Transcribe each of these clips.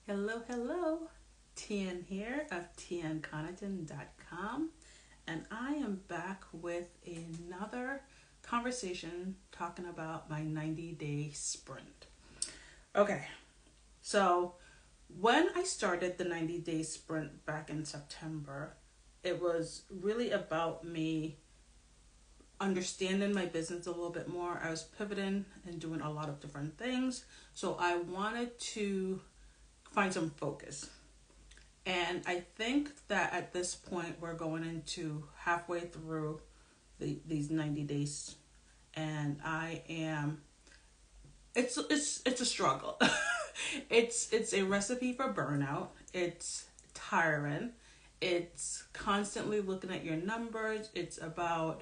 Hello, hello. Tian here of Connaughton.com, and I am back with another conversation talking about my 90-day sprint. Okay, so when I started the 90-day sprint back in September, it was really about me understanding my business a little bit more. I was pivoting and doing a lot of different things, so I wanted to find some focus. And I think that at this point we're going into halfway through these 90 days, and I am. It's a struggle. It's a recipe for burnout. It's tiring. It's constantly looking at your numbers. It's about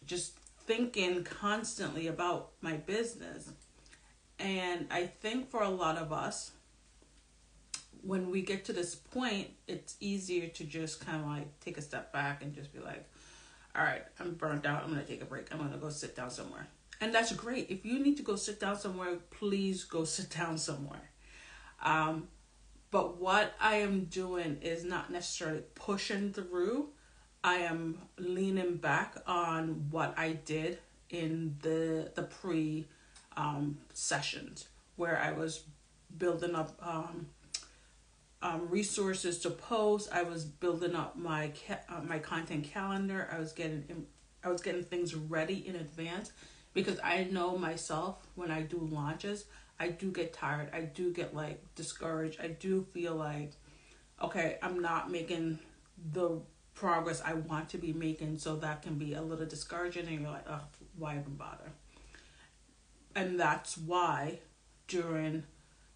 just thinking constantly about my business. And I think for a lot of us, when we get to this point, it's easier to just kind of like take a step back and just be like, all right, I'm burnt out. I'm going to take a break. I'm going to go sit down somewhere. And that's great. If you need to go sit down somewhere, please go sit down somewhere. But what I am doing is not necessarily pushing through. I am leaning back on what I did in the pre sessions where I was building up resources to post. I was building up my content calendar. I was getting things ready in advance because I know myself when I do launches, I do get tired. I do get like discouraged. I do feel like, okay, I'm not making the progress I want to be making, so that can be a little discouraging, and you're like, oh, why even bother? And that's why during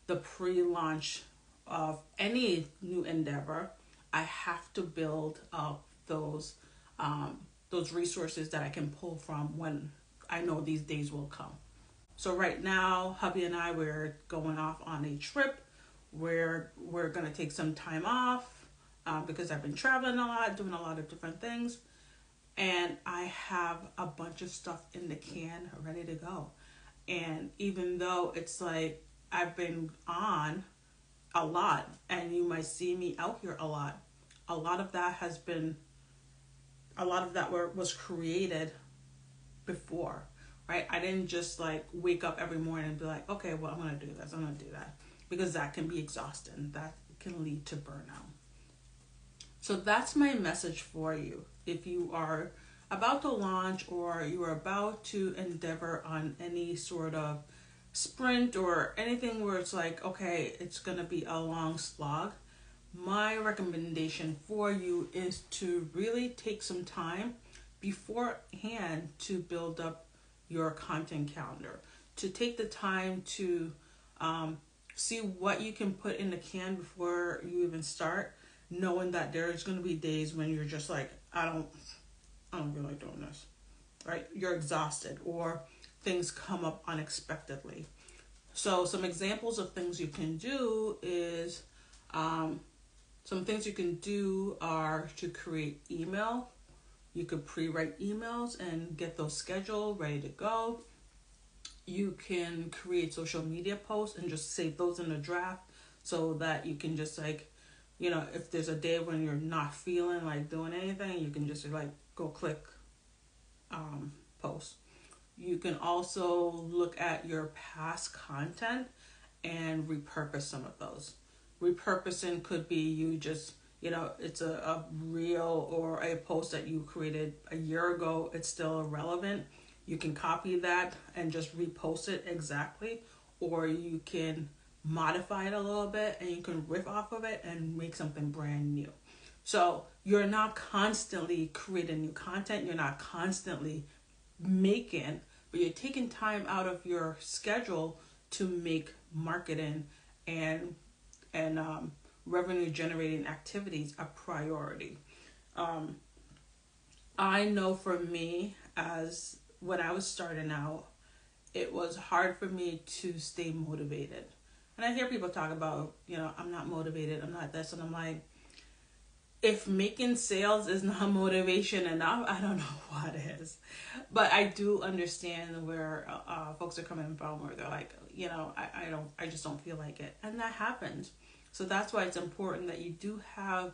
the pre-launch of any new endeavor, I have to build up those resources that I can pull from when I know these days will come. So right now, hubby and I, we're going off on a trip. We're gonna take some time off because I've been traveling a lot, doing a lot of different things, and I have a bunch of stuff in the can ready to go. And even though it's like I've been on a lot and you might see me out here a lot of that was created before, right? I didn't just like wake up every morning and be like, okay, well, I'm going to do this, I'm going to do that, because that can be exhausting. That can lead to burnout. So that's my message for you. If you are about to launch or you are about to endeavor on any sort of sprint or anything where it's like, okay, it's going to be a long slog, my recommendation for you is to really take some time beforehand to build up your content calendar, to take the time to see what you can put in the can before you even start, knowing that there's going to be days when you're just like, I don't feel like doing this, right? You're exhausted or things come up unexpectedly. So some examples of things you can do is some things you can do are to create email. You could pre-write emails and get those scheduled, ready to go. You can create social media posts and just save those in a draft so that you can just like, if there's a day when you're not feeling like doing anything, you can just like go click post. You can also look at your past content and repurpose some of those. Repurposing could be you just, it's a reel or a post that you created a year ago. It's still relevant. You can copy that and just repost it exactly, or you can modify it a little bit and you can riff off of it and make something brand new. So you're not constantly creating new content. You're not constantly making, but you're taking time out of your schedule to make marketing and revenue generating activities a priority. I know for me, as when I was starting out, it was hard for me to stay motivated. And I hear people talk about, I'm not motivated, I'm not this, and I'm like, if making sales is not motivation enough, I don't know what is. But I do understand where folks are coming from, where they're like, I just don't feel like it. And that happens. So that's why it's important that you do have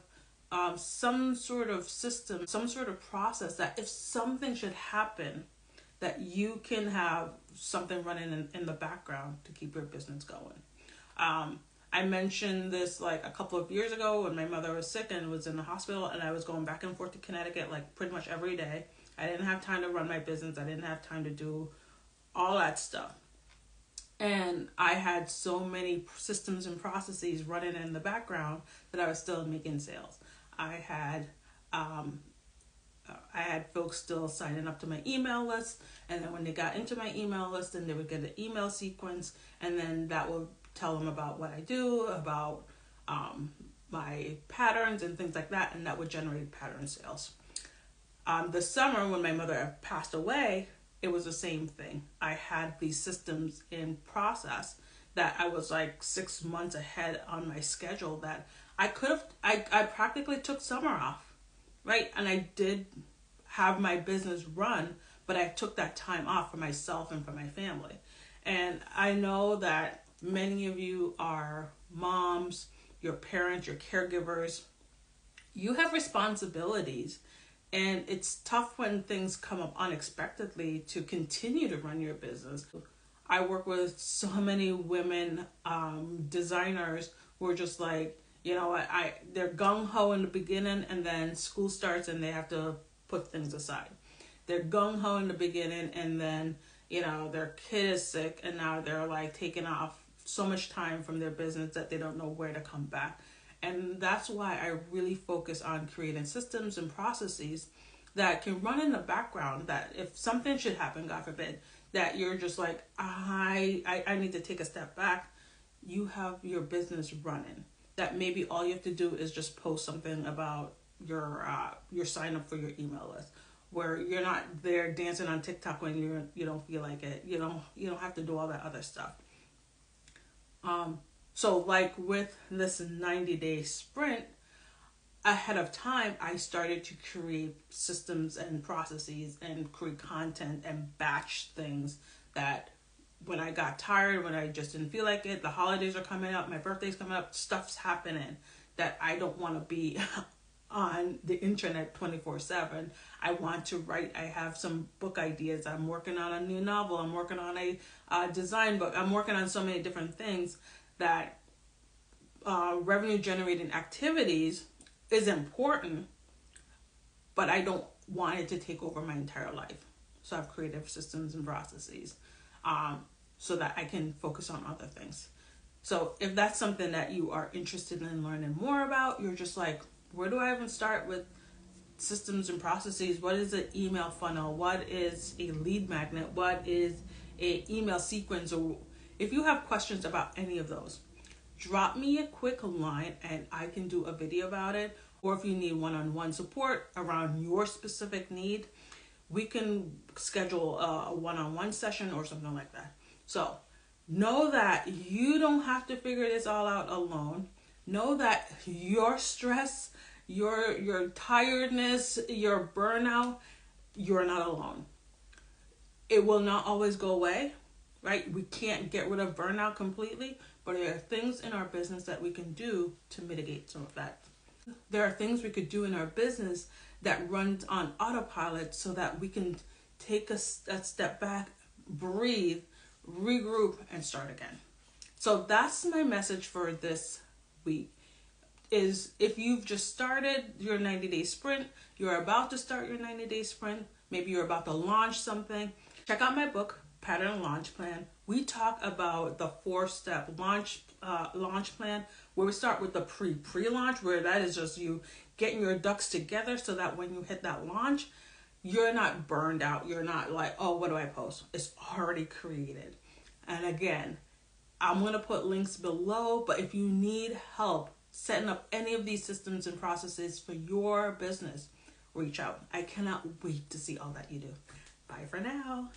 some sort of system, some sort of process that if something should happen, that you can have something running in the background to keep your business going. I mentioned this like a couple of years ago when my mother was sick and was in the hospital, and I was going back and forth to Connecticut like pretty much every day. I didn't have time to run my business. I didn't have time to do all that stuff. And I had so many systems and processes running in the background that I was still making sales. I had folks still signing up to my email list, and then when they got into my email list, then they would get an email sequence, and then that would tell them about what I do, about my patterns and things like that, and that would generate pattern sales. The summer when my mother passed away, it was the same thing. I had these systems in process that I was like 6 months ahead on my schedule that I practically took summer off, right? And I did have my business run, but I took that time off for myself and for my family. And I know that many of you are moms, your parents, your caregivers. You have responsibilities, and it's tough when things come up unexpectedly to continue to run your business. I work with so many women designers who are just like, they're gung-ho in the beginning, and then school starts and they have to put things aside. They're gung-ho in the beginning, and then, their kid is sick, and now they're like taking off so much time from their business that they don't know where to come back. And that's why I really focus on creating systems and processes that can run in the background, that if something should happen, God forbid, that you're just like, I need to take a step back. You have your business running. That maybe all you have to do is just post something about your sign up for your email list, where you're not there dancing on TikTok when you don't feel like it. You don't have to do all that other stuff. So like with this 90-day sprint, ahead of time, I started to create systems and processes and create content and batch things that when I got tired, when I just didn't feel like it, the holidays are coming up, my birthday's coming up, stuff's happening that I don't want to be on the internet 24/7. I want to write. I have some book ideas. I'm working on a new novel. I'm working on a design book. I'm working on so many different things that revenue generating activities is important, but I don't want it to take over my entire life. So I have creative systems and processes so that I can focus on other things. So if that's something that you are interested in learning more about, you're just like, where do I even start with systems and processes? What is an email funnel? What is a lead magnet? What is an email sequence? Or if you have questions about any of those, drop me a quick line and I can do a video about it. Or if you need one-on-one support around your specific need, we can schedule a one-on-one session or something like that. So know that you don't have to figure this all out alone. Know that your stress, your tiredness, your burnout, you're not alone. It will not always go away, right? We can't get rid of burnout completely, but there are things in our business that we can do to mitigate some of that. There are things we could do in our business that runs on autopilot so that we can take a step back, breathe, regroup, and start again. So that's my message for this week. Is if you've just started your 90-day sprint, you're about to start your 90-day sprint, maybe you're about to launch something, check out my book, Pattern Launch Plan. We talk about the 4-step launch plan, where we start with the pre-launch, where that is just you getting your ducks together so that when you hit that launch, you're not burned out. You're not like, oh, what do I post? It's already created. And again, I'm going to put links below, but if you need help setting up any of these systems and processes for your business, reach out. I cannot wait to see all that you do. Bye for now.